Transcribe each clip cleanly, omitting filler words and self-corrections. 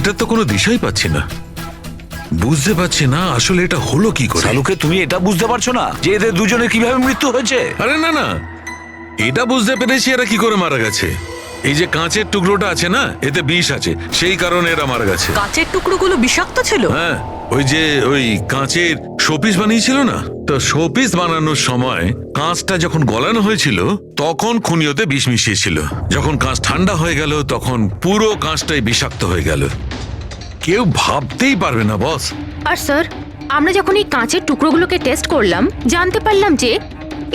এটা তো কোনো দিশাই পাচ্ছি না, বুঝতে পারছি না আসলে এটা হলো কি করে। শালুকে তুমি এটা বুঝতে পারছো না যে এদের দুজনের কিভাবে মৃত্যু হয়েছে? আরে না না, এটা বুঝতে পেরেছি এরা কি করে মারা গেছে। এই যে কাঁচের টুকরোটা আছে না, এতে বিষ আছে, সেই কারণে এরা মারা গেছে। কাঁচের টুকরোগুলো বিষাক্ত ছিল? হ্যাঁ, ওই কাঁচের শোপিস বানিয়েছিল না, তো শোপিস বানানোর সময় কাঁচটা যখন গলানো হয়েছিল তখন খুনিওতে বিষ মিশিয়েছিল। যখন কাঁচ ঠান্ডা হয়ে গেল তখন পুরো কাঁচটাই বিষাক্ত হয়ে গেল। কেউ ভাবতেই পারবে না বস। আর স্যার, আমরা যখন এই কাঁচের টুকরোগুলোকে টেস্ট করলাম, জানতে পারলাম যে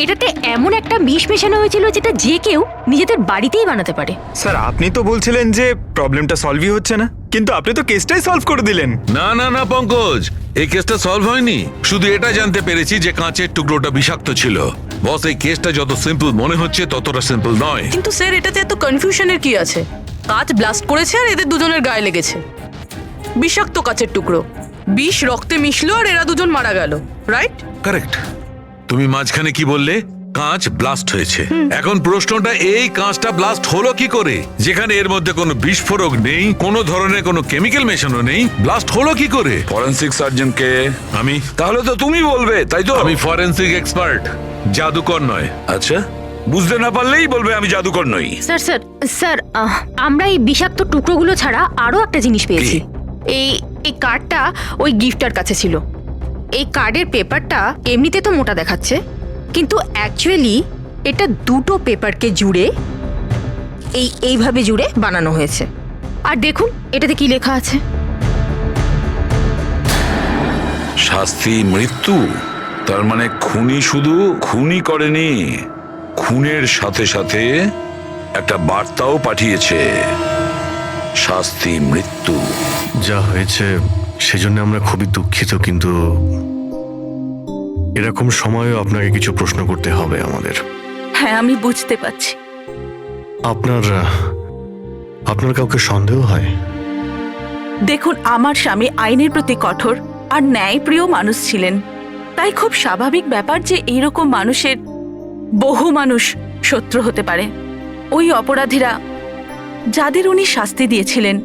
এটাতে এমন একটা বিষ মেশানো হয়েছিল যেটা যে কেউ নিজেদের বাড়িতেই বানাতে পারে। স্যার, আপনি তো বলছিলেন যে প্রবলেমটা সলভই হচ্ছে না, কিন্তু আপনি তো কেসটাই সলভ করে দিলেন। না না না পঙ্কজ, এই কেসটা সলভ হয়নি। শুধু এটা জানতে পেরেছি যে কাঁচের টুকরোটা বিষাক্ত ছিল। বস, এই কেসটা যত সিম্পল মনে হচ্ছে ততটা সিম্পল নয়। কিন্তু স্যার, এটাতে এত কনফিউশনের কি আছে? কাঁচ ব্লাস্ট করেছে আর এদের দুজনের গায়ে লেগেছে। বিষাক্ত কাঁচের টুকরো, বিষ রক্তে মিশলো আর এরা দুজন মারা গেল, রাইট? কারেক্ট। তুমি মাঝখানে কি বললে? কাঁচ ব্লাস্ট হয়েছে। এখন প্রশ্নটা, এই কাঁচটা ব্লাস্ট হলো কি করে? যেখানে এর মধ্যে কোনো বিস্ফোরক নেই, কোনো ধরনের কোনো কেমিক্যাল মেশানো নেই, ব্লাস্ট হলো কি করে? ফরেনসিক সার্জন কে? আমি। তাহলে তো তুমি বলবে, তাই তো? আমি ফরেনসিক এক্সপার্ট, জাদুকর নয়। আচ্ছা, বুঝতে না পারলেই বলবে আমি জাদুকর নই। স্যার স্যার স্যার, আমরা এই বিষাক্ত টুকরোগুলো ছাড়া আরো একটা জিনিস পেয়েছি। এই এই কার্ডটা ওই গিফটার কাছে ছিল। এই কার্ডের পেপারটা এমনিতে তো মোটা দেখাচ্ছে, কিন্তু অ্যাকচুয়ালি এটা দুটো পেপারকে জুড়ে এইভাবে জুড়ে বানানো হয়েছে। আর দেখুন এটাতে কি লেখা আছে। শাস্তি মৃত্যু। তার মানে খুনি শুধু খুনই করেনি, খুনের সাথে সাথে একটা বার্তাও পাঠিয়েছে, শাস্তি মৃত্যু। যা হয়েছে সেজন্য আমরা খুবই দুঃখিত, কিন্তু এরকম সময়ও আপনাকে কিছু প্রশ্ন করতে হবে আমাদের। হ্যাঁ, আমি বুঝতে পারছি। আপনার কাউকে সন্দেহ হয়? দেখুন, আমার স্বামী আইনের প্রতি কঠোর আর ন্যায়প্রিয় মানুষ ছিলেন, তাই খুব স্বাভাবিক ব্যাপার যে এইরকম মানুষের বহু মানুষ শত্রু হতে পারে। ওই অপরাধীরা যাদের উনি শাস্তি দিয়েছিলেন,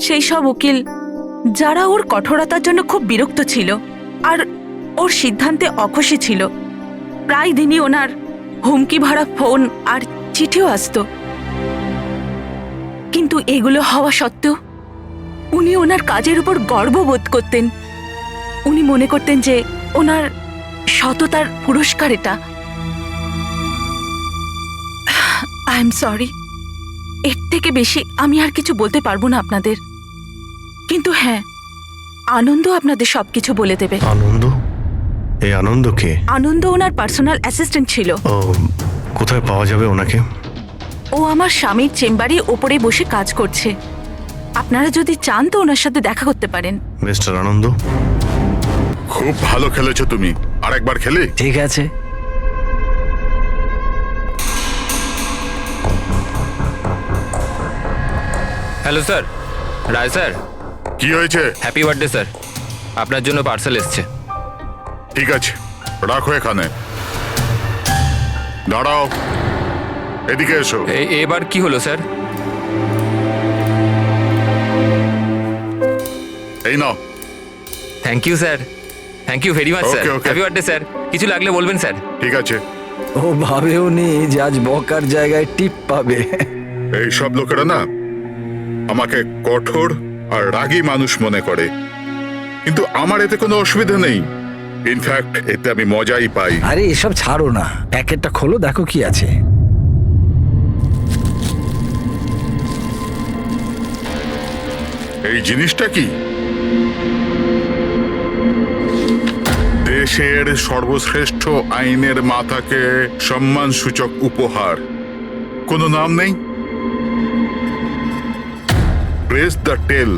সেই সব উকিল যারা ওর কঠোরতার জন্য খুব বিরক্ত ছিল আর ওর সিদ্ধান্তে অখুশি ছিল, প্রায় দিনই ওনার হুমকি ভরা ফোন আর চিঠিও আসতো। কিন্তু এগুলো হওয়া সত্ত্বেও উনি ওনার কাজের উপর গর্ববোধ করতেন। উনি মনে করতেন যে ওনার সততার পুরস্কার এটা। আই এম সরি, এর থেকে বেশি আমি আর কিছু বলতে পারবো না আপনাদের। কিন্তু হ্যাঁ, আনন্দ আপনাদের সবকিছু বলে দেবে। আনন্দ? এই আনন্দ কে? আনন্দ ওনার পার্সোনাল অ্যাসিস্ট্যান্ট ছিল। ও, কোথায় পাওয়া যাবে ওনাকে? ও আমার স্বামীর চেম্বারে ওপরে বসে কাজ করছে। আপনারা যদি চান তো ওনার সাথে দেখা করতে পারেন। মিস্টার আনন্দ, খুব ভালো খেলেছো তুমি, আর একবার খেলে। ঠিক আছে। হ্যালো স্যার, রায় স্যার। কি হয়েছে? হ্যাপি বার্থডে স্যার, আপনার জন্য পার্সেল এসছে। ঠিক আছে, রাখো এখানে। দাঁড়াও, এদিকে এসো। এবার কি হলো স্যার? এই নাও। Thank you sir, thank you very much sir. Okay, okay. Happy birthday sir, কিছু লাগলে বলবেন স্যার। ঠিক আছে। ও ভাবেও নি যে আজ বকার জায়গায় টিপ পাবে। এই সব লোকেরা না আমাকে কঠোর আর রাগী মানুষ মনে করে, কিন্তু আমার এতে কোনো অসুবিধা নেই। ইনফ্যাক্ট এতে আমি মজাই পাই। আরে এসব ছাড়ো না, প্যাকেটটা খোলো, দেখো কি আছে। এই জিনিসটা কি? দেশের সর্বশ্রেষ্ঠ আইনের মাতাকে সম্মানসূচক উপহার। কোনো নাম নেই? প্রেস দ্য টেল।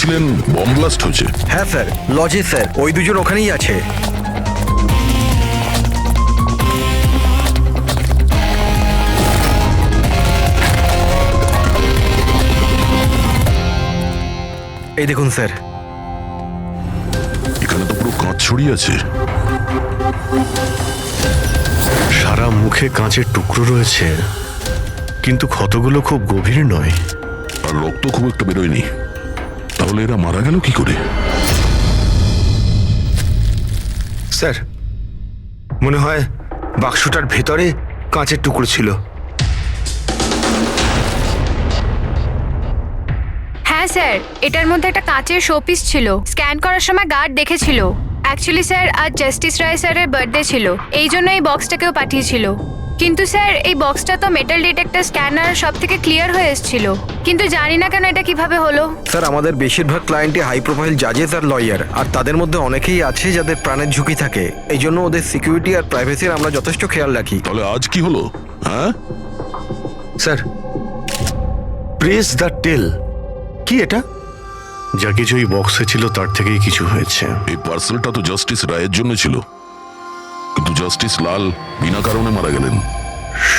বলছিলেন বম ব্লাস্ট হয়েছে। হ্যাঁ স্যার, লজে স্যার, ওই দুজন ওখানেই আছে। এই দেখুন স্যার। এখানে তো পুরো কাঁচ ছড়িয়ে আছে। সারা মুখে কাঁচের টুকরো রয়েছে, কিন্তু ক্ষতগুলো খুব গভীর নয়। আর রক্ত খুব একটা বেরোয়নি। তাহলে এরা মারা গেল কি করে? স্যার, মনে হয় বাক্সটার ভেতরে কাঁচের টুকরো ছিল। হ্যাঁ স্যার, এটার মধ্যে একটা কাঁচের শোপিস ছিল। স্ক্যান করার সময় গার্ড দেখেছিল। অ্যাকচুয়ালি স্যার, আজ জাস্টিস রায় স্যারের বার্থডে ছিল, এই জন্য এই বক্সটাকেও পাঠিয়েছিল। কিন্তু স্যার, এই বক্সটা তো মেটাল ডিটেক্টর স্ক্যানার সব থেকে ক্লিয়ার হয়ে এসেছিল, কিন্তু জানি না কেন এটা কিভাবে হলো। স্যার, আমাদের বেশিরভাগ ক্লায়েন্টই হাই প্রোফাইল জাজেস আর লয়ার, আর তাদের মধ্যে অনেকেই আছে যাদের প্রাণের ঝুঁকি থাকে। এই জন্য ওদের সিকিউরিটি আর প্রাইভেসির আমরা যথেষ্ট খেয়াল রাখি। তাহলে আজ কি হলো? হ্যাঁ স্যার, প্রেস দ্য টেল, কি এটা? যা কিছু এই বক্সে ছিল তার থেকেই কিছু হয়েছে। এই পার্সেলটা তো জাস্টিস রায়ের জন্য ছিল, কিন্তু জাস্টিস লাল বিনা কারণে মারা গেলেন।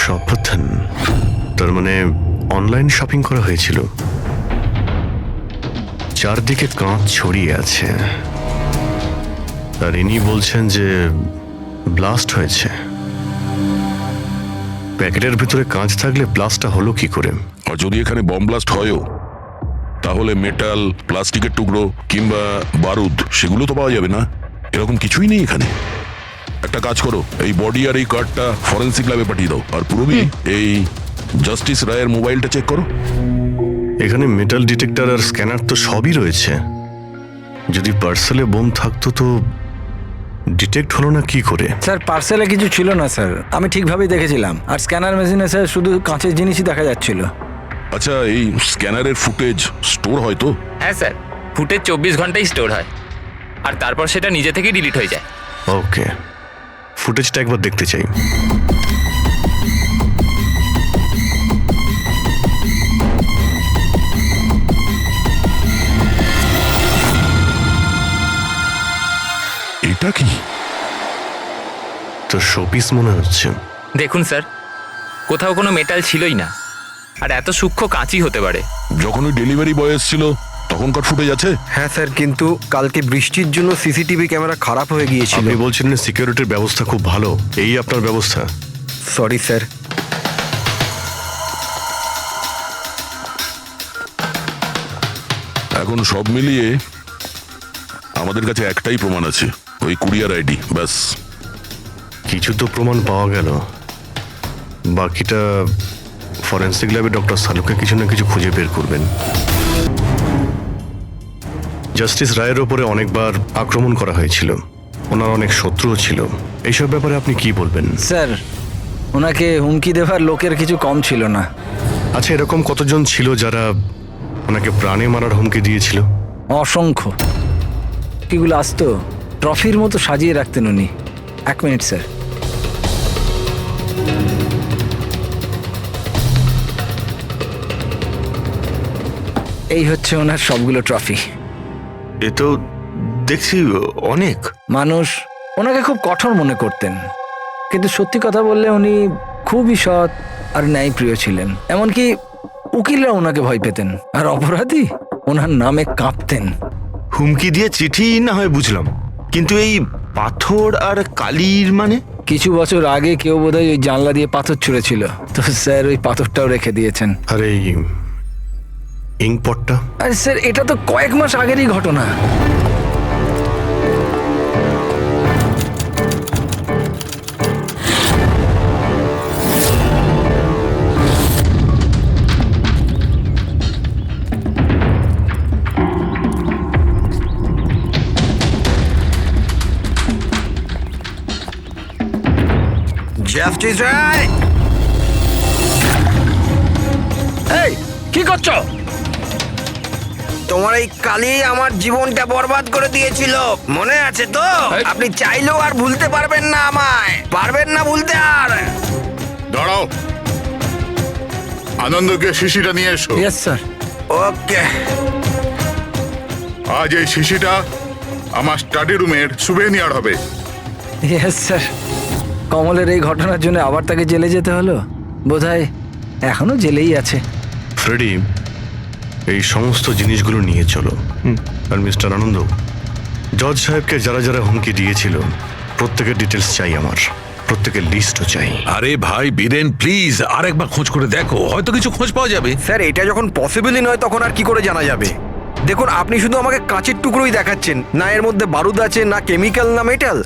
সাবধান, তার মানে অনলাইন শপিং করা হয়েছিল। চারদিকে কাঁচ ছড়িয়ে আছে, আর ইনি বলছেন যে ব্লাস্ট হয়েছে। প্যাকেটের ভিতরে কাঁচ থাকলে ব্লাস্টটা হলো কি করে? আর যদি এখানে বম ব্লাস্ট হয়ও, তাহলে মেটাল, প্লাস্টিকের টুকরো কিংবা বারুদ সেগুলো তো পাওয়া যাবে না। এরকম কিছুই নেই এখানে। একটা কাজ করো, এই বডি আর এই কার্ডটা ফরেন্সিক ল্যাবে পাঠিয়ে দাও। আর পুরবি, এই জাস্টিস রায়ের মোবাইলটা চেক করো। এখানে মেটাল ডিটেক্টর আর স্ক্যানার তো সবই রয়েছে। যদি পার্সেলে বোম থাকতো তো ডিটেক্ট হলো না কি করে? স্যার, পার্সেলে কিছু ছিল না স্যার, আমি ঠিকভাবেই দেখেছিলাম। আর স্ক্যানার মেশিনে স্যার শুধু কাঁচের জিনিসই দেখা যাচ্ছিল। আচ্ছা, এই স্ক্যানারের ফুটেজ স্টোর হয় তো? হ্যাঁ স্যার, ফুটেজ 24 ঘন্টাই স্টোর হয়, আর তারপর সেটা নিজে থেকেই ডিলিট হয়ে যায়। ওকে, ফুটেজটা একবার দেখতে চাই। এটা কি? তো শোপিস মনে হচ্ছে। দেখুন স্যার, কোথাও কোনো মেটাল ছিলই না, আর এত সূক্ষ্ম কাঁচই হতে পারে। যখন ওই ডেলিভারি বয় এসেছিল তখনকার ফুটেজ আছে? হ্যাঁ স্যার, কিন্তু কালকে বৃষ্টির জন্য সিসিটিভি ক্যামেরা খারাপ হয়ে গিয়েছিল। আপনি বলছিলেন সিকিউরিটির ব্যবস্থা খুব ভালো, এই আপনার ব্যবস্থা? Sorry sir. এখন সব মিলিয়ে আমাদের কাছে একটাই প্রমাণ আছে, ওই কুরিয়ার আইডি, ব্যাস। কিছু তো প্রমাণ পাওয়া গেল, বাকিটা ফরেন্সিক ল্যাবে ডক্টর সালুকে কিছু না কিছু খুঁজে বের করবেন। জাস্টিস রায়ের ওপরে অনেকবার আক্রমণ করা হয়েছিল, ওনার অনেক শত্রুও ছিল। এইসব ব্যাপারে আপনি কি বলবেন? স্যার, ওনাকে হুমকি দেওয়ার লোকের কিছু কম ছিল না। আচ্ছা, এরকম কতজন ছিল যারা ওনাকে প্রাণে মারার হুমকি দিয়েছিল? অসংখ্য। কিগুলো আসতো ট্রফির মতো সাজিয়ে রাখতেন উনি। 1 মিনিট স্যার। এই হচ্ছে ওনার সবগুলো ট্রফি। এ তো দেখছি অনেক। মানুষ ওনাকে খুব কঠোর মনে করতেন, কিন্তু সত্যি কথা বললে উনি খুবই সৎ আর ন্যায়প্রিয় ছিলেন। এমনকি উকিলরা ওনাকে ভয় পেতেন, আর অপরাধী ওনার নামে কাঁপতেন। হুমকি দিয়ে চিঠি না হয় বুঝলাম, কিন্তু এই পাথর আর কালির মানে? কিছু বছর আগে কেউ বোধহয় ওই জানলা দিয়ে পাথর ছুঁড়েছিল, তো স্যার ওই পাথরটাও রেখে দিয়েছেন। আর এই ইঙ্কপটটা? আরে স্যার, এটা তো কয়েক মাস আগেরই ঘটনা। জাস্টিস রায়, এই কি করছো? তোমার এই কালি আমার জীবনটা বরবাদ করে দিয়েছিল, মনে আছে তো? আপনি চাইলেও আর ভুলতে পারবেন না, আমায় পারবেন না ভুলতে আর। দাঁড়াও, আনন্দকে শিশিটা নিয়ে এসো। Yes sir. ওকে। আজ এই শিশিটা আমার স্টাডি রুমের সুভেনিয়ার হবে। Yes sir. কমলের এই ঘটনার জন্য আবার তাকে জেলে যেতে হলো। বোধহয় এখনো জেলেই আছে। ফ্রেডি, এই সমস্ত জিনিসগুলো নিয়ে চলো। আর মিস্টার আনন্দ, জজ সাহেবকে যারা যারা হুমকি দিয়েছিল প্রত্যেকের ডিটেলস চাই আমার, প্রত্যেকের লিস্টও চাই। আরে ভাই বীরেন, প্লিজ আরেকবার খোঁজ করে দেখো, হয়তো কিছু খোঁজ পাওয়া যাবে। স্যার, এটা যখন পসিবলই নয় তখন আর কি করে জানা যাবে? দেখুন, আপনি শুধু আমাকে কাঁচের টুকরোই দেখাচ্ছেন, না এর মধ্যে বারুদ আছে, না কেমিক্যাল, না মেটাল,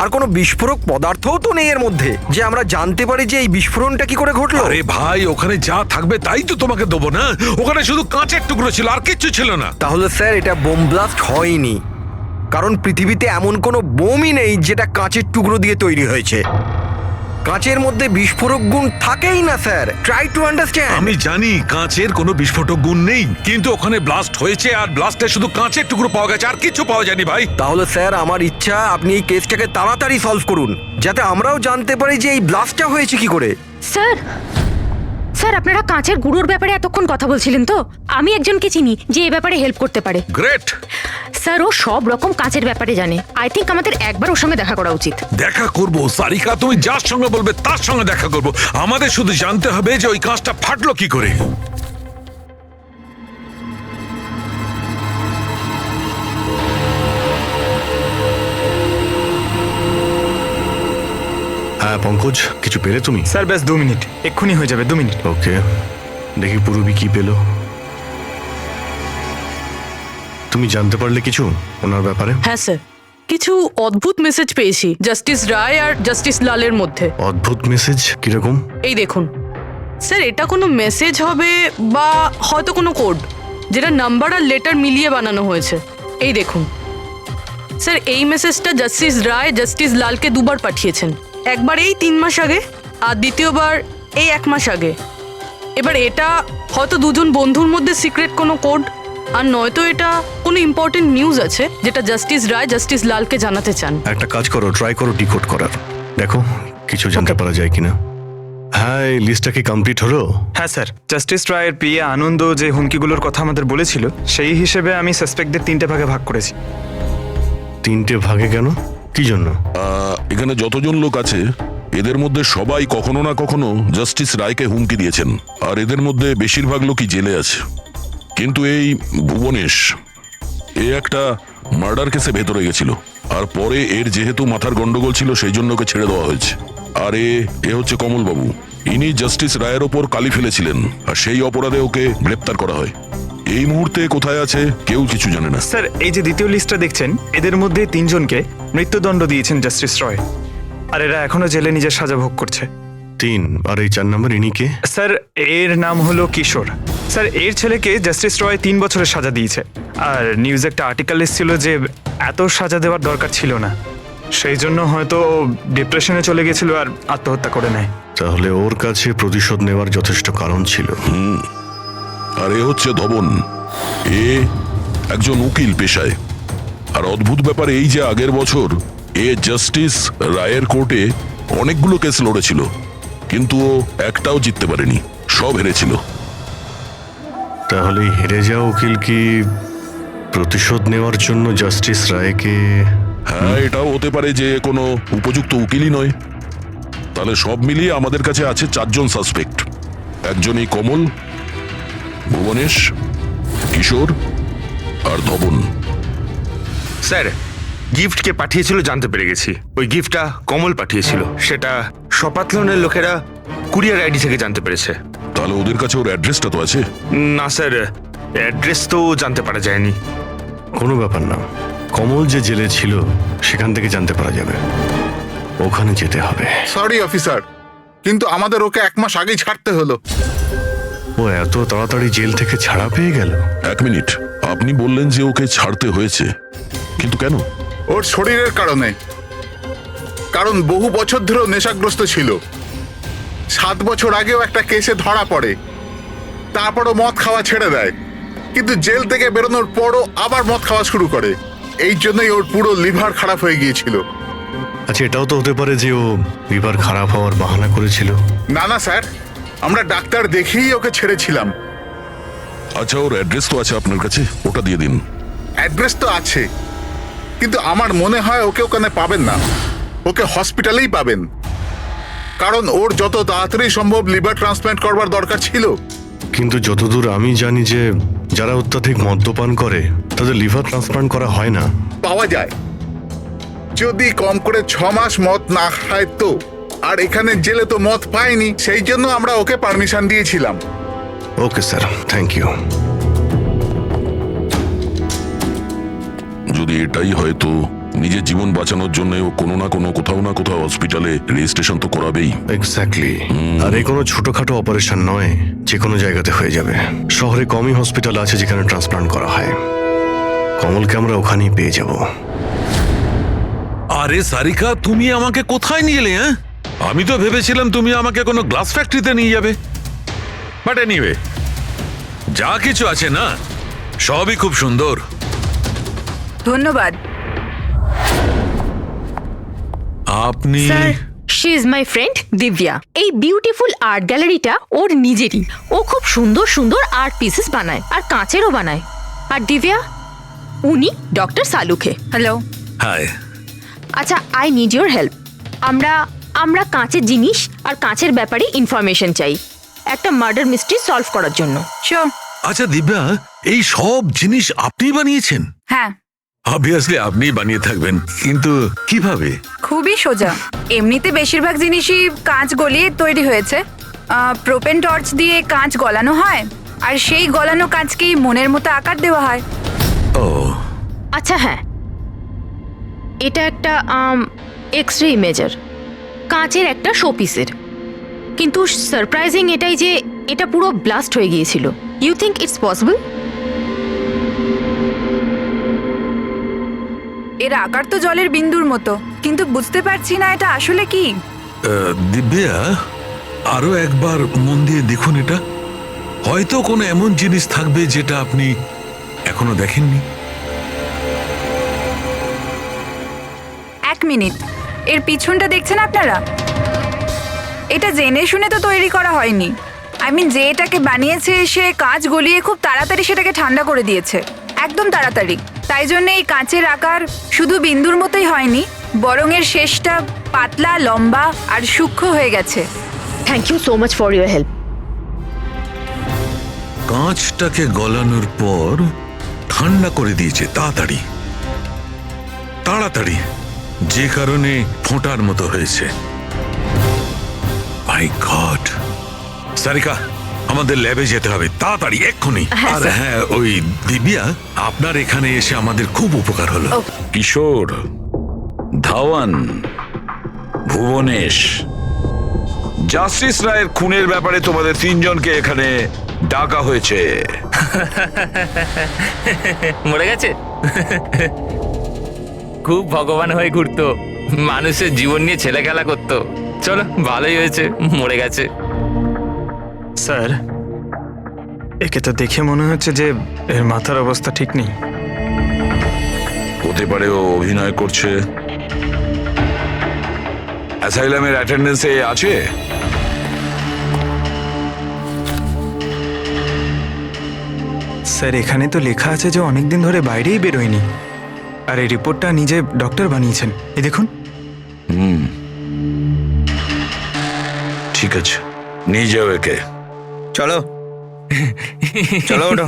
আর কোনো বিস্ফোরক পদার্থও তো নেই এর মধ্যে, যে আমরা জানতে পারি যে এই বিস্ফোরণটা কি করে ঘটলো। আরে ভাই, ওখানে যা থাকবে তাই তো তোমাকে দেবো না। ওখানে শুধু কাঁচের টুকরো ছিল, আর কিচ্ছু ছিল না। তাহলে স্যার এটা বোম ব্লাস্ট হয়নি, কারণ পৃথিবীতে এমন কোনো বোমই নেই যেটা কাঁচের টুকরো দিয়ে তৈরি হয়েছে। কাঁচের মধ্যে বিস্ফোরক গুণ থাকেই না স্যার, ট্রাই টু আন্ডারস্ট্যান্ড। আমি জানি কাঁচের কোনো বিস্ফোটক গুণ নেই, কিন্তু ওখানে ব্লাস্ট হয়েছে আর ব্লাস্টে শুধু কাঁচের টুকরো পাওয়া গেছে, আর কিছু পাওয়া যায়নি ভাই। তাহলে স্যার আমার ইচ্ছা আপনি এই কেসটাকে তাড়াতাড়ি সলভ করুন, যাতে আমরাও জানতে পারি যে এই ব্লাস্টটা হয়েছে কি করে। স্যার, স্যার আপনারা কাঁচের গুঁড়োর ব্যাপারে এতক্ষণ কথা বলছিলেন তো? আমি একজনকে চিনি যে এ ব্যাপারে হেল্প করতে পারে। গ্রেট। স্যার, ও সব রকম কাঁচের ব্যাপারে জানে। আই থিঙ্ক আমাদের একবার ওর সঙ্গে দেখা করা উচিত। দেখা করবো সারিকা, তুমি যার সঙ্গে বলবে তার সঙ্গে দেখা করবো। আমাদের শুধু জানতে হবে যে ওই কাঁচটা ফাটলো কি করে। হ্যাঁ পঙ্কজ, কিছু পেলে তুমি? স্যার ব্যাস 2 মিনিট, এক্ষুনি হয়ে যাবে, 2 মিনিট। ওকে, দেখি পূরবী কি পেলো। তুমি জানতে পারলে কিছু ওনার ব্যাপারে? হ্যাঁ স্যার, কিছু অদ্ভুত মেসেজ পেয়েছি জাস্টিস রায় আর জাস্টিস লালের মধ্যে। অদ্ভুত মেসেজ? কিরকম? এই দেখুন স্যার, এটা কোনো মেসেজ হবে বা হয়তো কোনো কোড, যেটা নাম্বার আর লেটার মিলিয়ে বানানো হয়েছে। এই দেখুন স্যার, এই মেসেজটা জাস্টিস রায় জাস্টিস লালকে 2 বার পাঠিয়েছেন। একবার এই 3 মাস আগে, আর দ্বিতীয়বার এই 1 মাস আগে। এবার এটা হয়তো দুজন বন্ধুর মধ্যে সিক্রেট কোনো কোড, আর নয়তো এটা কোনো ইম্পর্টেন্ট নিউজ আছে যেটা জাস্টিস রায় জাস্টিস লালকে জানাতে চান। একটা কাজ করো, ট্রাই করো ডিকোড করার, দেখো কিছু জানতে পারা যায় কিনা। হ্যাঁ, এই লিস্টটা কি কমপ্লিট হলো? হ্যাঁ স্যার, জাস্টিস রায়ের পিএ আনন্দ যে হুমকিগুলোর কথা আমাদের বলেছিল, সেই হিসেবে আমি সাসপেক্টদের 3টে ভাগে ভাগ করেছি। 3টে ভাগে কেন, কি জন্য? এখানে যতজন লোক আছে এদের মধ্যে সবাই কখনো না কখনো জাস্টিস রায়কে হুমকি দিয়েছেন, আর এদের মধ্যে বেশিরভাগ লোকই জেলে আছে। কিন্তু এই ভুবনেশ, এ একটা মার্ডার কেসে ভেতরে গেছিল, আর পরে এর যেহেতু মাথার গন্ডগোল ছিল সেই জন্য ওকে ছেড়ে দেওয়া হয়েছে। আর এ হচ্ছে কমলবাবু, ইনি জাস্টিস রায়ের ওপর কালি ফেলেছিলেন, আর সেই অপরাধে ওকে গ্রেপ্তার করা হয়। এই মুহূর্তে কোথায় আছে কেউ কিছু জানে না। স্যার, এই যে দ্বিতীয় লিস্টটা দেখছেন, এদের মধ্যে 3জনকে মৃত্যুদণ্ড দিয়েছেন জাস্টিস রয়, আর এরা এখনো জেলে নিজের সাজা ভোগ করছে। 3, আর এই 4 নম্বর ইনি কে? স্যার, এর নাম হলো কিশোর। স্যার, এর ছেলেকে জাস্টিস রয় 3 বছরের সাজা দিয়েছে, আর নিউজে একটা আর্টিকেল এসেছিল যে এত সাজা দেওয়ার দরকার ছিল না, সেই জন্য হয়তো ডিপ্রেশনে চলে গেছিল আর আত্মহত্যা করে নেয়। তাহলে ওর কাছে প্রতিশোধ নেওয়ার যথেষ্ট কারণ ছিল। আর এ হচ্ছে ধবন, এ একজন উকিল পেশায়। আর অদ্ভুত ব্যাপার এই যে আগের বছর এ জাস্টিস রায়ের কোর্টে অনেকগুলো কেস লড়েছিল, কিন্তু ও একটাও জিততে পারেনি, সব হেরেছিল। তাহলে হেরে যাওয়া উকিল কি প্রতিশোধ নেওয়ার জন্য জাস্টিস রায়কে? হ্যাঁ, এটাও হতে পারে যে কোনো উপযুক্ত উকিলই নয়। তাহলে সব মিলিয়ে আমাদের কাছে আছে 4 জন সাসপেক্ট। একজনই কমল, ভুবনেশ, কিশোর আর ধবন। স্যার, গিফট কে পাঠিয়েছিল জানতে পেরে গেছি। ওই গিফটটা কমল পাঠিয়েছিল, সেটা সপাতলনের লোকেরা কুরিয়ার আইডি থেকে জানতে পেরেছে। তাহলে ওদের কাছে ওর অ্যাড্রেসটা তো আছে? না স্যার, অ্যাড্রেস তো জানতে পারা যায়নি। কোনো ব্যাপার না, কমল যে জেলে ছিল সেখান থেকে জানতে পারা যাবে, ওখানে যেতে হবে। সরি অফিসার, কিন্তু আমাদের ওকে 1 মাস আগেই ছাড়তে হলো। ও এত তাড়াতাড়ি জেল থেকে ছাড়া পেয়ে গেল? 1 মিনিট, আপনি বললেন যে ওকে ছাড়তে হয়েছে, কিন্তু কেন? ওর শরীরের কারণে। কারণ বহু বছর ধরেও নেশাগ্রস্ত ছিল। 7 বছর আগেও একটা কেসে ধরা পড়ে, তারপরও মদ খাওয়া ছেড়ে দেয়, কিন্তু জেল থেকে বেরোনোর পরও আবার মদ খাওয়া শুরু করে। এই জন্যই ওর পুরো লিভার খারাপ হয়ে গিয়েছিল। আচ্ছা, এটাও তো হতে পারে যে ও লিভার খারাপ হওয়ার বাহানা করেছিল। না না স্যার, আমরা ডাক্তার দেখিয়েই ওকে ছেড়েছিলাম। আচ্ছা, ওর অ্যাড্রেস তো আছে আপনার কাছে, ওটা দিয়ে দিন। অ্যাড্রেস তো আছে, কিন্তু আমার মনে হয় ওকে ওখানে পাবেন না, ওকে হসপিটালেই পাবেন। কারণ ওর যত তাড়াতাড়ি সম্ভব লিভার ট্রান্সপ্ল্যান্ট করবার দরকার ছিল। কিন্তু যতদূর আমি জানি যে যারা অত্যাধিক মদ্যপান করে তাদের লিভার ট্রান্সপ্লান্ট করা হয় না। পাওয়া যায়, যদি কম করে 6 মাস মদ না খায় তো। আর এখানে জেলে তো মদ পায়নি, সেই জন্য আমরা ওকে পারমিশন দিয়েছিলাম। Okay sir, thank you. যদি এটাই হয়তো নিজের জীবন বাঁচানোর জন্য ও কোনো না কোনো কোথাও না কোথাও হসপিটালে রেজিস্ট্রেশন তো করাবেই। এক্স্যাক্টলি। আর এই কোনো ছোটখাটো অপারেশন নয়, যে কোনো জায়গাতে হয়ে যাবে। শহরে কমই হসপিটাল আছে যেখানে ট্রান্সপ্লান্ট করা হয়। কমলকে আমরা ওখানেই পেয়ে যাব। আরে সারিকা, তুমি আমাকে কোথায় নিয়ে এলে? হ্যাঁ, আমি তো ভেবেছিলাম তুমি আমাকে কোনো গ্লাস ফ্যাক্টরিতে নিয়ে যাবে। বাট এনিওয়ে, যা কিছু আছে না সবই খুব সুন্দর। ধন্যবাদ। আপনি sir, she is my friend Divya. এই বিউটিফুল আর্ট গ্যালারিটা ওর নিজেরই। ও খুব সুন্দর সুন্দর আর্ট পিসেস বানায়, আর কাঁচেরও বানায়। আর দিব্যা, উনি ডক্টর সালুখে। হ্যালো। হাই। আচ্ছা, আই নিড ইউর হেল্প। আমরা কাঁচের জিনিস আর কাঁচের ব্যাপারে ইনফরমেশন চাই একটা মার্ডার মিস্ট্রি সলভ করার জন্য। শিওর। আচ্ছা দিব্যা, এই সব জিনিস আপনি বানিয়েছেন? হ্যাঁ, অবভিয়াসলি আপনি বানিয়ে থাকবেন, কিন্তু কিভাবে? খুবই সোজা। এমনিতে বেশিরভাগ জিনিসই কাঁচ গলিয়ে তৈরি হয়েছে। প্রোপেন টর্চ দিয়ে কাঁচ গলানো হয়, আর সেই গলানো কাঁচকেই মনের মতো আকার দেওয়া হয়। ও আচ্ছা, হ্যাঁ, এটা একটা এক্স রে ইমেজার, কাঁচের একটা শোপিসের। কিন্তু সারপ্রাইজিং এটাই যে এটা পুরো ব্লাস্ট হয়ে গিয়েছিল। You think it's possible? এর আকার তো জলের বিন্দুর মতো, কিন্তু বুঝতে পারছি না এটা আসলে কি। দিব্যা, আরো একবার মন দিয়ে দেখুন এটা। হয়তো কোনো এমন জিনিস থাকবে যেটা আপনি এখনো দেখেননি। 1 মিনিট, এর পিছনটা দেখছেন আপনারা? এটা জেনে শুনে তো তৈরি করা হয়নি। যে এটাকে বানিয়েছে সে কাঁচ গলিয়ে খুব তাড়াতাড়ি সেটাকে ঠান্ডা করে দিয়েছে, একদম তাড়াতাড়ি। তাই জন্য এই কাঁচের আকার শুধু বিন্দুর মতোই হয়নি, বরং এর শেষটা পাতলা, লম্বা আর সূক্ষ্ম হয়ে গেছে। Thank you so much for your help. কাঁচটাকে গলানোর পর ঠান্ডা করে দিয়েছে তাড়াতাড়ি তাড়াতাড়ি, যে কারণে ফোঁটার মতো হয়েছে। মাই গড! সারিকা, আমাদের ল্যাবে যেতে হবে তাড়াতাড়ি, এক্ষুনি। আর হ্যাঁ, ওই দিব্যা, আপনার এখানে এসে আমাদের খুব উপকার হলো। কিশোর, ধাওয়ান, ভুবনেশ, জাস্টিস রায়ের খুনের ব্যাপারে তোমাদের 3 জনকে এখানে ডাকা হয়েছে। মরে গেছে? খুব ভগবান হয়ে ঘুরতো, মানুষের জীবন নিয়ে ছেলে খেলা করতো। চলো, ভালোই হয়েছে মরে গেছে। স্যার, একে তো দেখে মনে হচ্ছে যে এর মাথার অবস্থা ঠিক নেই। হতে পারে ও অভিনয় করছে। অ্যাসাইলামের অ্যাটেন্ডেন্সে আছে? স্যার, এখানে তো লেখা আছে যে অনেকদিন ধরে বাইরেই বেরোয়নি, আর এই রিপোর্টটা নিজে ডক্টর বানিয়েছেন। এই দেখুন। ঠিক আছে, নিয়ে যাও একে। চলো চলো, ওঠো।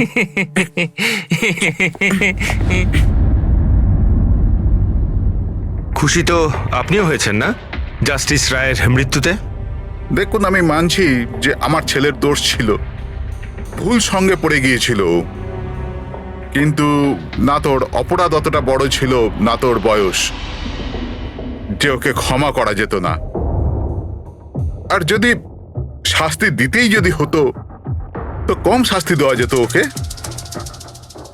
খুশি তো আপনিও হয়েছেন না জাস্টিস রায়ের মৃত্যুতে? দেখুন, আমি মানছি যে আমার ছেলের দোষ ছিল, ভুল সঙ্গে পড়ে গিয়েছিল, কিন্তু না তোর অপরাধ অতটা বড় ছিল, না তোর বয়স, যে ওকে ক্ষমা করা যেত না। আর যদি শাস্তি দিতেই যদি হতো তো কম শাস্তি দেওয়া যেত ওকে,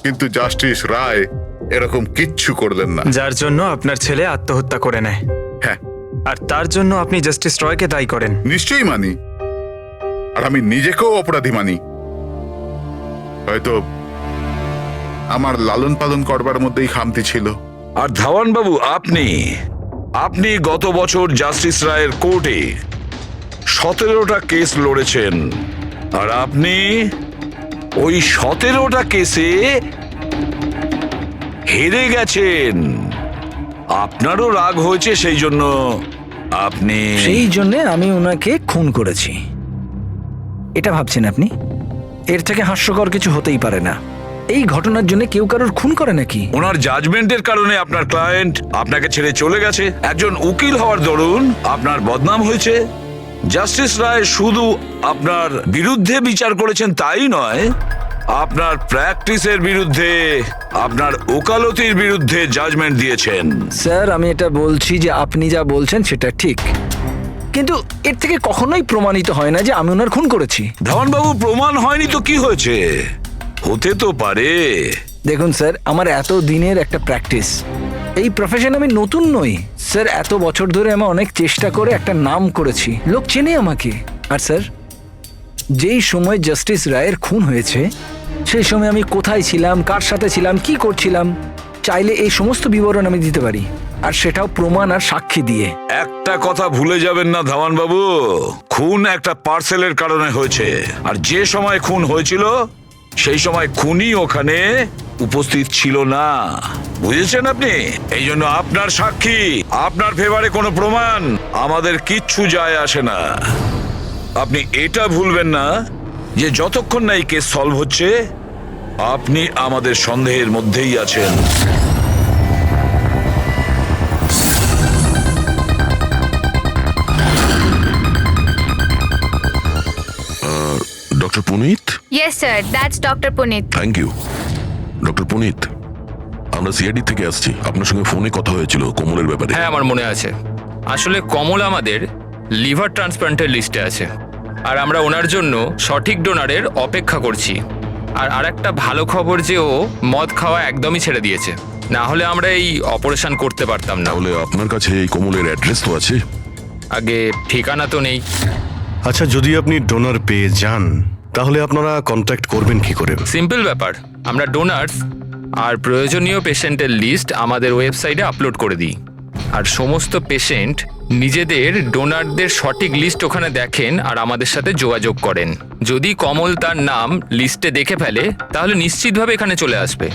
কিন্তু জাস্টিস রায় এরকম কিচ্ছু করলেন না। যার জন্য আপনার ছেলে আত্মহত্যা করে নেয়। হ্যাঁ, আর তার জন্য আপনি জাস্টিস রয়কে দায়ী করেন। নিশ্চয়ই মানি, আর আমি নিজেকেও অপরাধী মানি। হয়তো আমার লালন পালন করবার মধ্যেই খামতি ছিল। আর ধাওয়ান বাবু, আপনি গত বছর জাস্টিস রায়ের কোর্টে 17টা কেস লড়েছেন, আর আপনি ওই 17টা কেসে হেরে গেছেন। আপনারও রাগ হয়েছে, সেই জন্য আপনি সেই জন্যে আমি ওনাকে খুন করেছি, এটা ভাবছেন আপনি? এর থেকে হাস্যকর কিছু হতেই পারে না। এই ঘটনার জন্য কেউ কারোর খুন করে নাকি? ওনার জাজমেন্টের কারণে আপনার ক্লায়েন্ট আপনাকে ছেড়ে চলে গেছে। একজন উকিল হওয়ার দরুন আপনার বদনাম হয়েছে। জাস্টিস রায় শুধু আপনার বিরুদ্ধে বিচার করেছেন তাই নয়, আপনার প্র্যাকটিসের বিরুদ্ধে, আপনার ওকালতির বিরুদ্ধে জাজমেন্ট দিয়েছেন। স্যার, আমি এটা বলছি যে আপনি যা বলছেন সেটা ঠিক, কিন্তু এর থেকে কখনোই প্রমাণিত হয় না যে আমি ওনার খুন করেছি। ধাওয়ানবাবু, প্রমাণ হয়নি তো কি হয়েছে? হতে তো পারে। দেখুন স্যার, আমার এত দিনের একটা প্র্যাকটিস, এই প্রফেশন আমি নতুন নই স্যার। এত বছর ধরে আমি অনেক চেষ্টা করে একটা নাম করেছি, লোক চেনে আমাকে। আর স্যার, যেই সময় জাস্টিস রায়ের খুন হয়েছে সেই সময় আমি কোথায় ছিলাম, কার সাথে ছিলাম, কি করছিলাম, চাইলে এই সমস্ত বিবরণ আমি দিতে পারি, আর সেটাও প্রমাণ আর সাক্ষী দিয়ে। একটা কথা ভুলে যাবেন না ধাওয়ানবাবু, খুন একটা পার্সেলের কারণে হয়েছে, আর যে সময় খুন হয়েছিল সেই সময় খুনি ওখানে উপস্থিত ছিল না, বুঝেছেন আপনি? এই জন্য আপনার সাক্ষী, আপনার ফেভারে কোনো প্রমাণ আমাদের কিচ্ছু যায় আসে না। আপনি এটা ভুলবেন না যে যতক্ষণ না এই কেস সলভ হচ্ছে আপনি আমাদের সন্দেহের মধ্যেই আছেন। Doctor Punit. Yes sir, that's doctor Punit. Thank you. Doctor Punit, আমরা সিআইডি থেকে আসছি। আপনার সঙ্গে ফোনে কথা হয়েছিল কমলের ব্যাপারে। হ্যাঁ, আমার মনে আছে। আসলে কমল আমাদের লিভার ট্রান্সপ্লান্টের লিস্টে আছে, আর আমরা ওনার জন্য সঠিক ডোনারের অপেক্ষা করছি। আর আরেকটা ভালো খবর যে ও মদ খাওয়া একদমই ছেড়ে দিয়েছে, না হলে আমরা এই অপারেশন করতে পারতাম না। তাহলে আপনার কাছে এই কমলের অ্যাড্রেস তো আছে? আগে ঠিকানা তো নেই। আচ্ছা, যদি আপনি ডোনার পেয়ে যান তাহলে আপনারা কন্ট্যাক্ট করবেন কি করে? সিম্পল ব্যাপার, আমরা ডোনার্স আর প্রয়োজনীয় পেশেন্টের লিস্ট আমাদের ওয়েবসাইটে আপলোড করে দিই, আর সমস্ত পেশেন্ট নিজেদের ডোনারদের সঠিক লিস্ট ওখানে দেখেন আর আমাদের সাথে যোগাযোগ করেন। যদি কমল তার নাম লিস্টে দেখে ফেলে তাহলে নিশ্চিতভাবে এখানে চলে আসবে।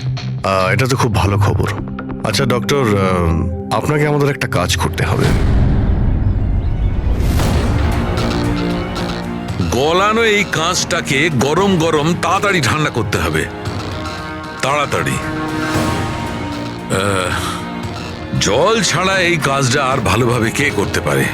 এটা তো খুব ভালো খবর। আচ্ছা ডক্টর, আপনাকে আমাদের একটা কাজ করতে হবে। গলানো এই কাঁচটাকে গরম গরম তাড়াতাড়ি ঠান্ডা করতে হবে, তাড়াতাড়ি। জল ছাড়া এই কাজটা আর ভালোভাবে কে করতে পারে?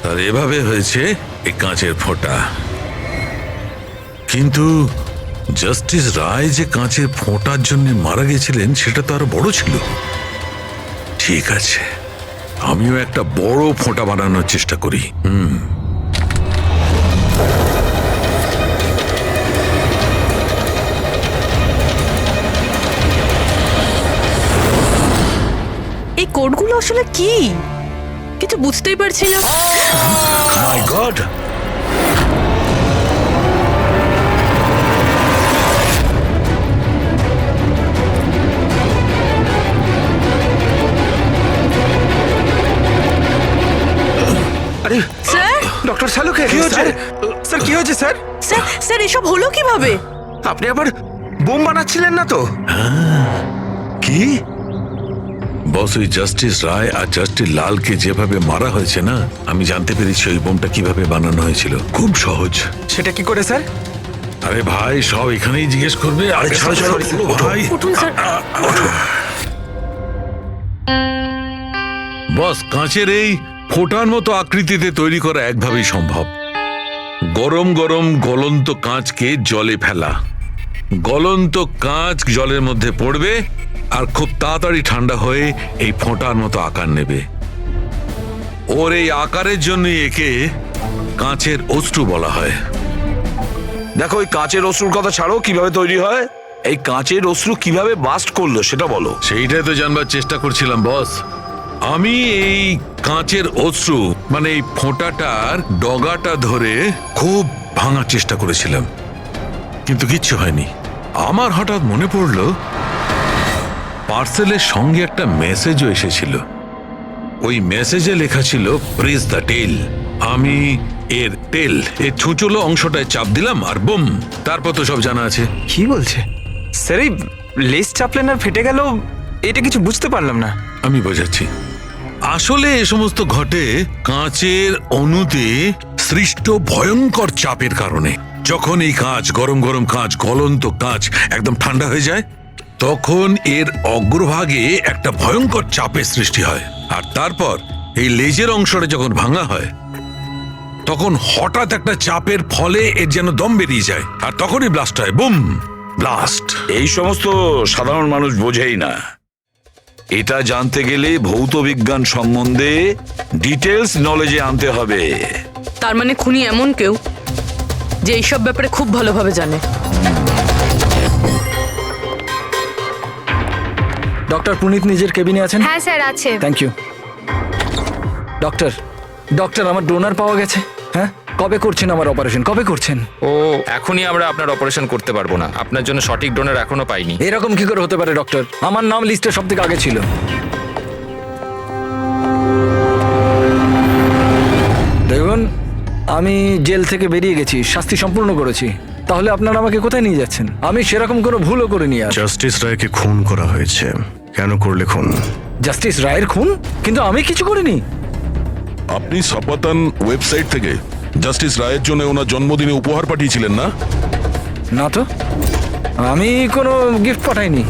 আর এভাবে হয়েছে এই কাঁচের ফোঁটা। কিন্তু জাস্টিস রায় যে কাঁচের ফোঁটার জন্য মারা গেছিলেন সেটা তো আরো বড় ছিল। ঠিক আছে, আমিও একটা বড় ফোঁটা বানানোর চেষ্টা করি। এই কোডগুলো আসলে কি কিছু বুঝতেই পারছি না। মাই গড! আরে স্যার, ডক্টর শালুকে কি হয়েছে স্যার? কি হয়েছে স্যার? স্যার স্যার এসব হলো কিভাবে? আপনি আবার বোম বানাচ্ছিলেন না তো? কি বস, ওই জাস্টিস রায় আর জাস্টিস লালকে যেভাবে মারা হয়েছে না, আমি জানতে পেরেছি ওই বোমটা কিভাবে বানানো হয়েছিল। খুব সহজ। সেটা কি করে স্যার? আরে ভাই, সব এখানেই জিজ্ঞেস করবে। আরে ছাড়ো ছাড়ো ভাই। উঠুন স্যার। বস, কাঁচের এই ফোঁটার মতো আকৃতিতে তৈরি করা একভাবেই সম্ভব। গরম গরম গলন্ত কাঁচকে জলে ফেলা, গলন্ত কাঁচ জলের মধ্যে পড়বে আর খুব তাড়াতাড়ি ঠান্ডা হয়ে এই ফোঁটার মতো আকার নেবে। ওর এই আকারের জন্যই একে কাঁচের অশ্রু বলা হয়। দেখো ওই কাঁচের অশ্রুর কথা ছাড়ো, কিভাবে তৈরি হয়, এই কাঁচের অশ্রু কিভাবে বাস্ট করলো সেটা বলো। সেইটাই তো জানবার চেষ্টা করছিলাম বস। আমি এই কাঁচের অশ্রু মানে এই ফোঁটাটার ডগাটা ধরে খুব ভাঙার চেষ্টা করেছিলাম, কিন্তু কিচ্ছু হয়নি। আমার হঠাৎ মনে পড়লো পার্সেলের সঙ্গে একটা মেসেজও এসেছিল। ওই মেসেজে লেখা ছিল প্রেস দ্য টেল। আমি এর টেল এর ছুঁচলো অংশটায় চাপ দিলাম আর বুম, তারপর তো সব জানা আছে। কি বলছে স্যার? এই লেস চাপলেন আর ফেটে গেল, এটা কিছু বুঝতে পারলাম না। আমি বোঝাচ্ছি। আসলে এ সমস্ত ঘটে কাঁচের অণুতে সৃষ্ট ভয়ঙ্কর চাপের কারণে। যখন এই কাঁচ, গরম গরম কাঁচ, গলন্ত কাঁচ একদম ঠান্ডা হয়ে যায়, তখন এর অগ্রভাগে একটা ভয়ঙ্কর চাপের সৃষ্টি হয়। আর তারপর এই লেজের অংশটা যখন ভাঙা হয়, তখন হঠাৎ একটা চাপের ফলে এর যেন দম বেরিয়ে যায়, আর তখনই ব্লাস্ট হয়, বুম, ব্লাস্ট। এই সমস্ত সাধারণ মানুষ বোঝেই না। এটা জানতে গেলে ভৌত বিজ্ঞান সম্বন্ধে ডিটেলস নলেজে আনতে হবে। তার মানে খুনি এমন কেউ যে এইসব ব্যাপারে খুব ভালোভাবে জানে। ডক্টর পুনিত নিজের কেবিনে আছেন? হ্যাঁ স্যার আছে। Thank you. ডক্টর, ডক্টর আমার ডোনার পাওয়া গেছে। হ্যাঁ, কবে করছেন আমার অপারেশন? কবে করছেন? ও এখনই আমরা আপনার অপারেশন করতে পারবো না, আপনার জন্য সঠিক ডোনার এখনো পাইনি। এরকম কি করে হতে পারে ডক্টর? আমার নাম লিস্টে সব থেকে আগে ছিল। দেখুন, আমি জেল থেকে বেরিয়ে গেছি, শাস্তি সম্পূর্ণ করেছি। তাহলে আপনারা আমাকে কোথায় নিয়ে যাচ্ছেন? আমি সেরকম কোনো ভুলও করিনি। আর জাস্টিস রায়কে খুন করা হয়েছে। কেন করলে খুন? জাস্টিস রায়ের খুন? কিন্তু আমি কিছু করিনি। আপনি সপাতন ওয়েবসাইট থেকে জাস্টিস রায়ের জন্য ওনার জন্মদিনে উপহার পাঠিয়েছিলেন না? না তো, আমি কোনো গিফট পাঠাইনি।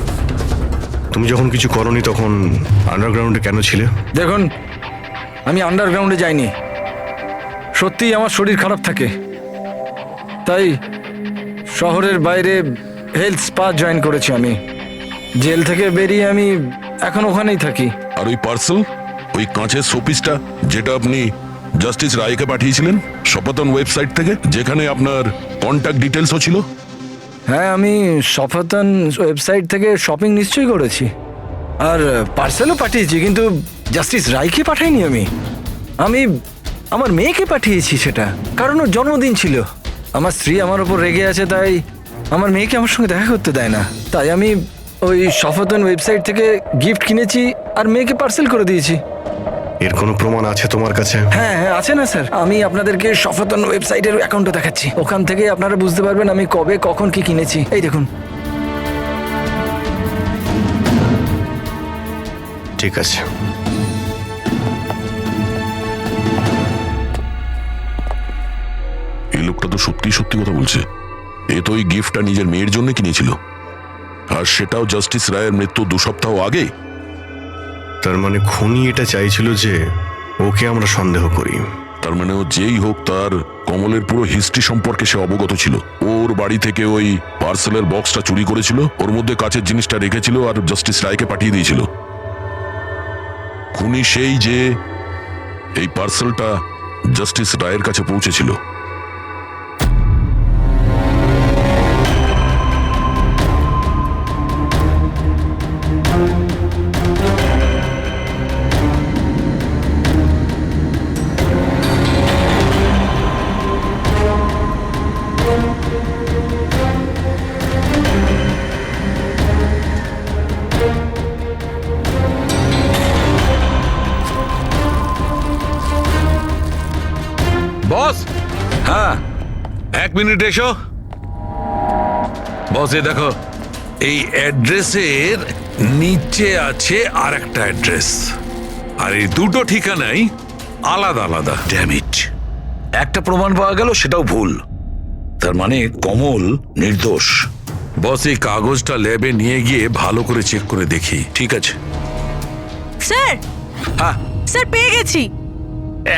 তুমি যখন কিছু করনি তখন আন্ডারগ্রাউন্ডে কেন ছিলে? দেখুন, আমি আন্ডারগ্রাউন্ডে যাইনি। সত্যিই আমার শরীর খারাপ থাকে, তাই শহরের বাইরে হেলথ স্পা জয়েন করেছি আমি। জেল থেকে বেরিয়ে আমি এখন ওখানেই থাকি। আর ওই পার্সেল, ওই কাঁচের শোপিসটা যেটা আপনি জাস্টিস রায়কে পাঠিয়েছিলেন সপাতন ওয়েবসাইট থেকে, যেখানে আপনার কন্ট্যাক্ট ডিটেলসও ছিল? হ্যাঁ, আমি সফাতন ওয়েবসাইট থেকে শপিং নিশ্চয়ই করেছি, আর পার্সেলও পাঠিয়েছি, কিন্তু জাস্টিস রায়কে পাঠাইনি। আমি আমার মেয়েকে পাঠিয়েছি, সেটা কারণ ওর জন্মদিন ছিল। আমার স্ত্রী আমার ওপর রেগে আছে, তাই আমার মেয়েকে আমার সঙ্গে দেখা করতে দেয় না। তাই আমি ওই সফাতন ওয়েবসাইট থেকে গিফট কিনেছি আর মেয়েকে পার্সেল করে দিয়েছি। এর কোনো প্রমাণ আছে তোমার কাছে? হ্যাঁ হ্যাঁ, আছে না স্যার। আমি আপনাদেরকে সফাতন ওয়েবসাইটের অ্যাকাউন্টটা দেখাচ্ছি, ওখান থেকে আপনারা বুঝতে পারবেন আমি কবে কখন কি কিনেছি। এই দেখুন। ঠিক আছে। এই লোকটা তো সত্যি সত্যি কথা বলছে। এ তো ওই গিফটটা নিজের মেয়ের জন্য কিনেছিল, আর সেটাও জাস্টিস রায়ের মৃত্যু 2 সপ্তাহ আগে। তার মানে খুনি এটা চাইছিল যে ওকে আমরা সন্দেহ করি। তার মানে ও যেই হোক, তার কমলের পুরো হিস্ট্রি সম্পর্কে সে অবগত ছিল। ওর বাড়ি থেকে ওই পার্সেলের বক্সটা চুরি করেছিল, ওর মধ্যে কাচের জিনিসটা রেখেছিল আর জাস্টিস রায়কে পাঠিয়ে দিয়েছিল। খুনি সেই যে এই পার্সেলটা জাস্টিস রায়ের কাছে পৌঁছেছিল। বস, হ্যাঁ 1 মিনিট এসো। বস, এ দেখো, এই অ্যাড্রেসের নিচে আছে আর একটা অ্যাড্রেস, আর এই দুটো ঠিকানাই আলাদা আলাদা। ড্যামিট, একটা প্রমাণ পাওয়া গেল, সেটাও ভুল। তার মানে কমল নির্দোষ। বস, এই কাগজটা ল্যাবে নিয়ে গিয়ে ভালো করে চেক করে দেখি। ঠিক আছে। স্যার, হ্যাঁ স্যার পেয়ে গেছি।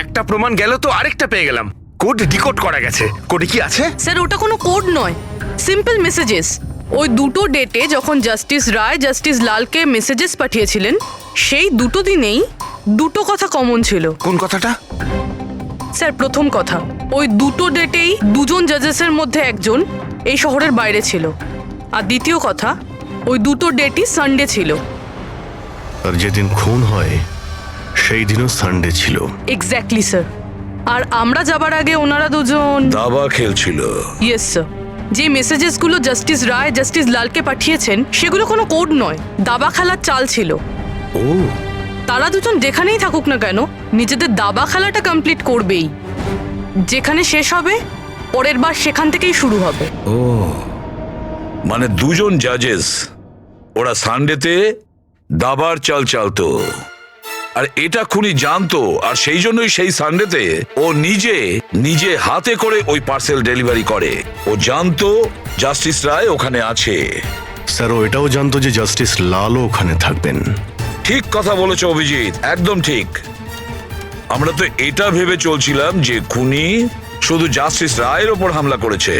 একটা প্রমাণ গেল তো আরেকটা পেয়ে গেলাম। কোড ডিকোড করা গেছে। কোডে কি আছে? স্যার, ওটা কোনো কোড নয়, সিম্পল মেসেজেস। ওই দুটো ডেটে যখন জাস্টিস রায় জাস্টিস লালকে মেসেজেস পাঠিয়েছিলেন, সেই দুটো দিনেই দুটো কথা কমন ছিল। কোন কথাটা? স্যার, প্রথম কথা, ওই দুটো ডেটেই দুজন জাজেসের মধ্যে একজন এই শহরের বাইরে ছিল, আর দ্বিতীয় কথা, ওই দুটো ডেটই সানডে ছিল। আর যেদিন খুন হয় সেই দিনও সানডে ছিল। Exactly sir. আর আমরা যাবার আগে ওনারা দুজন দাবা খেলছিল। Yes sir. যে মেসেজেসগুলো জাস্টিস রায় জাস্টিস লালকে পাঠিয়েছেন সেগুলো কোনো কোড নয়, দাবা খেলার চাল ছিল। ও, তারা দুজন যেখানেই থাকুক না কেন নিজেদের দাবা খেলাটা কমপ্লিট করবেই। যেখানে শেষ হবে পরের বার সেখান থেকেই শুরু হবে। মানে দুজন জাজেস, ওরা সানডেতে দাবার চাল চালতো, আর এটা খুনি জানতো, আর সেই জন্যই সেই সানডেতে ও নিজে হাতে করে ওই পার্সেল ডেলিভারি করে। ও জানতো জাস্টিস রায় ওখানে আছে। স্যার ও এটাও জানতো যে জাস্টিস লালও ওখানে থাকবেন। ঠিক কথা বলেছ অভিজিৎ, একদম ঠিক। আমরা তো এটা ভেবে চলছিলাম যে খুনি শুধু জাস্টিস রায়ের ওপর হামলা করেছে,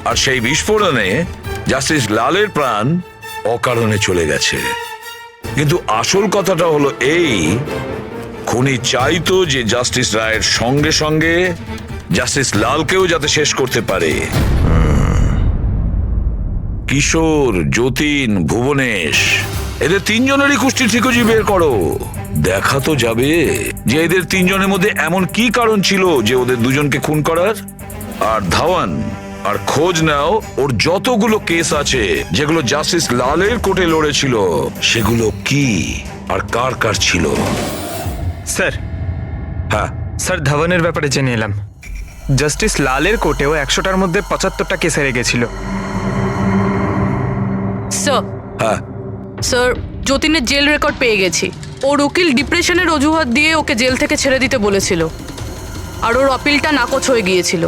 আর সেই বিস্ফোরণে জাস্টিস লালের প্রাণ অকারণে চলে গেছে। কিন্তু আসল কথাটা হলো এই, খুনি চাইতো যে জাস্টিস রায়ের সঙ্গে সঙ্গে জাস্টিস লালকেও যাতে শেষ করতে পারে। কিশোর, যতীন, ভুবনেশ, এদের তিনজনেরই কুষ্টি ঠিকজি বের করো। দেখা তো যাবে যে এদের তিনজনের মধ্যে এমন কি কারণ ছিল যে ওদের দুজনকে খুন করার। আর ধাওয়ান, আর খোঁজ নাও ওর যতগুলো কেস আছে যেগুলো জাস্টিস লালের কোর্টে লড়েছিল, সেগুলো কি আর কার কার ছিল। স্যার, হ্যাঁ স্যার ধাওয়ানের ব্যাপারে জেনে এলাম। জাস্টিস লালের কোর্টেও 100টার মধ্যে 75টা কেস হেরে গেছিল। স্যার, হ্যাঁ স্যার যতীনের জেল রেকর্ড পেয়ে গেছি। ওর উকিল ডিপ্রেশনের অজুহাত দিয়ে ওকে জেল থেকে ছেড়ে দিতে বলেছিল, আর ওর আপিলটা নাকচ হয়ে গিয়েছিল।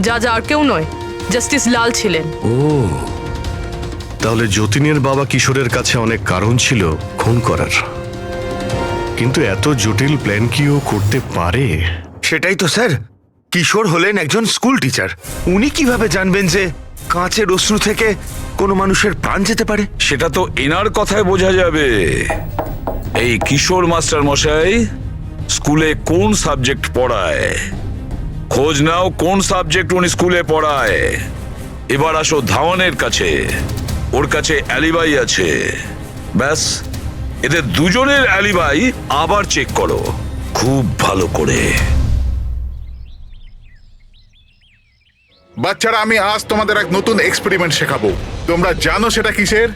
যা আর কেউ নয়, জাস্টিস লাল ছিলেন। তাহলে যতীনের বাবা কিশোরের কাছে অনেক কারণ ছিল খুন করার, কিন্তু এত জটিল প্ল্যান কি ও করতে পারে? সেটাই তো স্যার, কিশোর হলেন একজন স্কুল টিচার। উনি কিভাবে জানবেন যে কাঁচের অশ্রু থেকে কোনো মানুষের প্রাণ যেতে পারে? সেটা তো এনার কথায় বোঝা যাবে। এই কিশোর মাস্টার মশাই স্কুলে কোন সাবজেক্ট পড়ায়, খোঁজ নাও কোন সাবজেক্ট উনি স্কুলে পড়ায়। এবার আসো ধাওয়ানের কাছে, ওর কাছে অ্যালিবাই আছে। ব্যাস, এদের দুজনের অ্যালিবাই আবার চেক করো খুব ভালো করে। বাচ্চারা, আমি আজ তোমাদের এক নতুন এক্সপেরিমেন্ট শেখাবো। তোমরা জানো সেটা কিসের?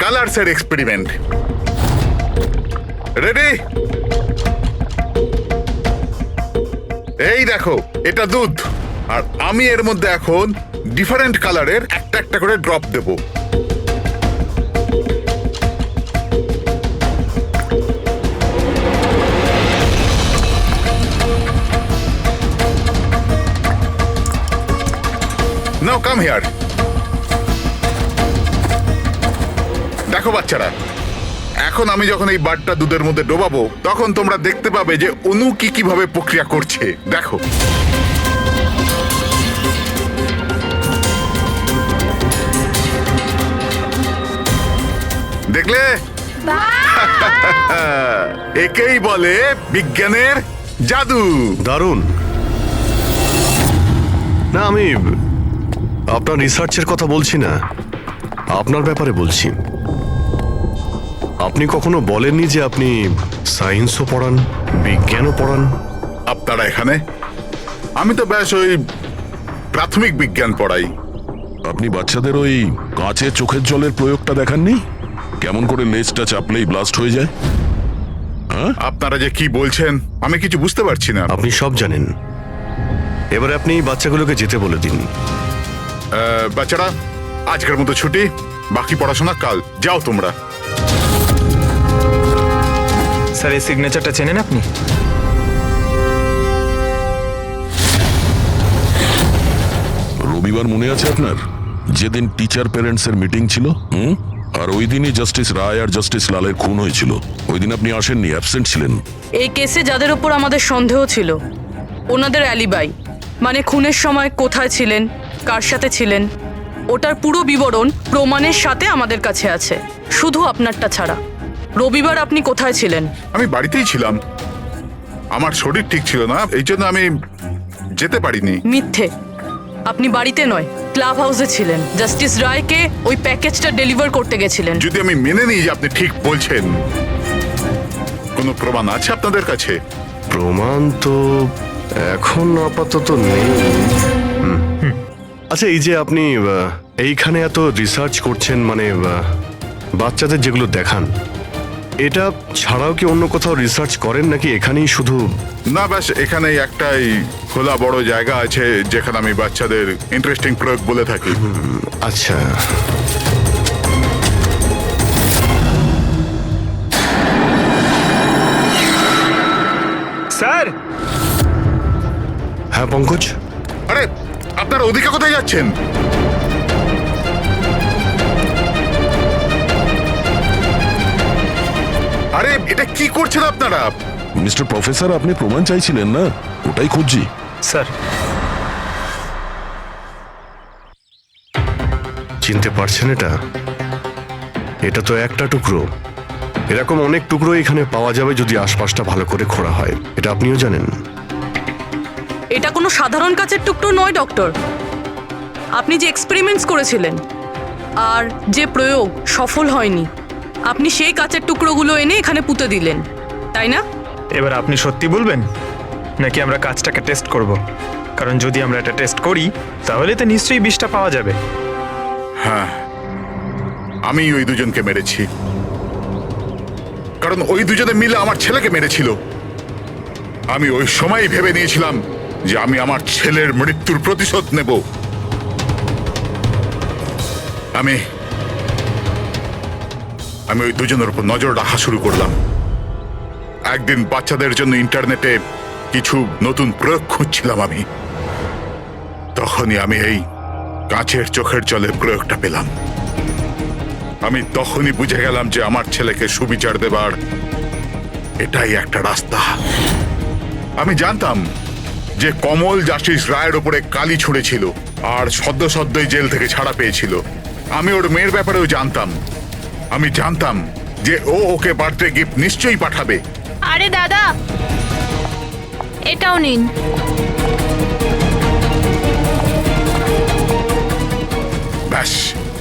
কালারসের এক্সপেরিমেন্ট। রেডি? এই দেখো, এটা দুধ, আর আমি এর মধ্যে এখন ডিফারেন্ট কালারের একটা একটা করে drop Dev. Now come here. দেখো বাচ্চারা, এখন আমি যখন এই বারটা দুধের মধ্যে ডোবাবো তখন তোমরা দেখতে পাবে যে অনু কিভাবে প্রক্রিয়া করছে। দেখো, দেখলে? একেই বলে বিজ্ঞানের জাদু। দারুণ না, আমি আপনার রিসার্চের কথা বলছি না, আপনার ব্যাপারে বলছি। আপনি কখনো বলেননি যে আপনি সায়েন্সও পড়ান, বিজ্ঞানও পড়ান? আপনারা এখানে? আমি তো ব্যাস ওই প্রাথমিক বিজ্ঞান পড়াই। আপনি বাচ্চাদের ওই কাঁচের চোখের জলের প্রয়োগটা দেখাননি? কেমন করে লেজটা চাপলেই ব্লাস্ট হয়ে যায়? আপনারা যে কি বলছেন আমি কিছু বুঝতে পারছি না। আপনি সব জানেন, এবারে আপনি বাচ্চাগুলোকে যেতে বলে দিন। বাচ্চারা, আজকের মতো ছুটি, বাকি পড়াশোনা কাল। যাও তোমরা। স্যার, এই সিগনেচারটা চেনেন আপনি? রবিবার মনে আছে আপনার, যেদিন টিচার প্যারেন্টস এর মিটিং ছিল? আর ওই দিনই জাস্টিস রায় আর জাস্টিস লালের খুন হয়েছিল। ওই দিন আপনি আসেননি, অ্যাবসেন্ট ছিলেন। এই কেসে যাদের উপর আমাদের সন্দেহ ছিল, ওনাদের অ্যালিবাই, মানে খুনের সময় কোথায় ছিলেন, কার সাথে ছিলেন, ওটার পুরো বিবরণ প্রমাণের সাথে আমাদের কাছে আছে, শুধু আপনারটা ছাড়া। রবিবার আপনি কোথায় ছিলেন? আমি বাড়িতেই ছিলাম। আমার শরীর ঠিক ছিল না, এই জন্য আমি যেতে পারিনি। মিথ্যে। আপনি বাড়িতে নয়, ক্লাব হাউসে ছিলেন। জাস্টিস রায়কে ওই প্যাকেজটা ডেলিভার করতে গেছিলেন। যদি আমি মেনে নিই যে আপনি ঠিক বলছেন, কোনো প্রমাণ আছে আপনাদের কাছে? প্রমাণ তো এখন আপাতত নেই। আচ্ছা, এই যে আপনি এইখানে এত রিসার্চ করছেন, মানে বাচ্চাদের যেগুলো দেখান, এটা ছাড়াও কি অন্য কোথাও রিসার্চ করেন নাকি এখানেই শুধু? না, ব্যাস এখানেই একটাই খোলা বড় জায়গা আছে যেখানে আমি বাচ্চাদের ইন্টারেস্টিং প্রয়োগ বলে থাকি। আচ্ছা, স্যার। হ্যাঁ পঙ্কজ, আরে আপনারা ওদিকে কোথায় যাচ্ছেন? আরে এটা কি করছেন আপনারা? মিস্টার প্রফেসর, আপনি প্রমাণ চাইছিলেন না? ওটাই খুঁজছি। স্যার, চিনতে পারছেন এটা? এটা তো একটা টুকরো। এরকম অনেক টুকরো এখানে পাওয়া যাবে যদি আশপাশটা ভালো করে খোঁড়া হয়। এটা আপনিও জানেন। এটা কোনো সাধারণ কাচের টুকরো নয় ডক্টর। আপনি যে এক্সপেরিমেন্টস করেছিলেন আর যে প্রয়োগ সফল হয়নি, আপনি সেই কাচের টুকরোগুলো এনে এখানে পুঁতে দিলেন, তাই না? এবার আপনি সত্যি বলবেন নাকি আমরা কাজটাকে টেস্ট করব? কারণ যদি আমরা এটা টেস্ট করি তাহলে তো নিশ্চয়ই বিষটা পাওয়া যাবে। হ্যাঁ, আমি ওই দুজনকে মেরেছি, কারণ ওই দুজনে মিলে আমার ছেলেকে মেরেছিল। আমি ওই সময় ভেবে নিয়েছিলাম যে আমি আমার ছেলের মৃত্যুর প্রতিশোধ নেব। আমি ওই দুজনের উপর নজর রাখা শুরু করলাম। একদিন বাচ্চাদের জন্য ইন্টারনেটে কিছু নতুন প্রয়োগ খুঁজছিলাম আমি। তখনই আমি এই কাঁচের চোখের জলের প্রয়োগটা পেলাম। আমি তখনই বুঝে গেলাম যে আমার ছেলেকে সুবিচার দেবার এটাই একটা রাস্তা। আমি জানতাম যে কমল জাস্টিস রায়ের উপরে কালি ছুঁড়েছিল আর সদ্যই জেল থেকে ছাড়া পেয়েছিল। আমি ওর মেয়ের ব্যাপারেও জানতাম। আমি জানতাম যে ও ওকে বার্থডে গিফট নিশ্চয়ই পাঠাবে। আরে দাদা, এটাও নিন। ব্যাস,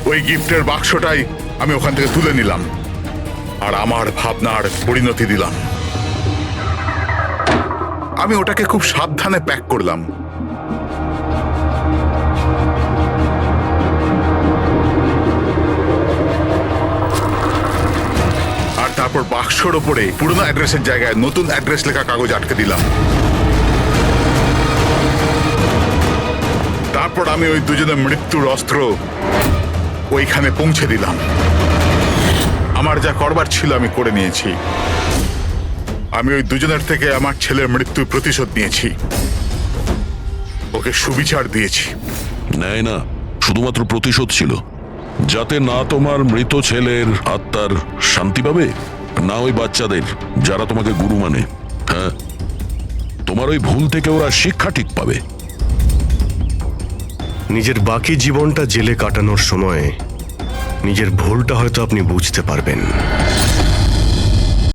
ওই গিফটের বাক্সটাই আমি ওখান থেকে তুলে নিলাম আর আমার ভাবনার পরিণতি দিলাম। আমি ওটাকে খুব সাবধানে প্যাক করলাম। আর তারপর বাক্সর ওপরে পুরনো অ্যাড্রেসের জায়গায় নতুন অ্যাড্রেস লেখা কাগজ আটকে দিলাম। তারপর আমি ওই দুজনের মৃত্যুর অস্ত্র ওইখানে পৌঁছে দিলাম। আমার যা করবার ছিল আমি করে নিয়েছি। আমি ওই দুজনের থেকে আমার ছেলের মৃত্যুর প্রতিশোধ নিয়েছি, ওকে সুবিচার দিয়েছি। নেয় না, শুধুমাত্র প্রতিশোধ ছিল, যাতে না তোমার মৃত ছেলের আত্মার শান্তি পাবে, না ওই বাচ্চাদের যারা তোমাকে গুরু মানে। হ্যাঁ, তোমার ওই ভুল থেকে ওরা শিক্ষা ঠিক পাবে। নিজের বাকি জীবনটা জেলে কাটানোর সময় নিজের ভুলটা হয়তো আপনি বুঝতে পারবেন।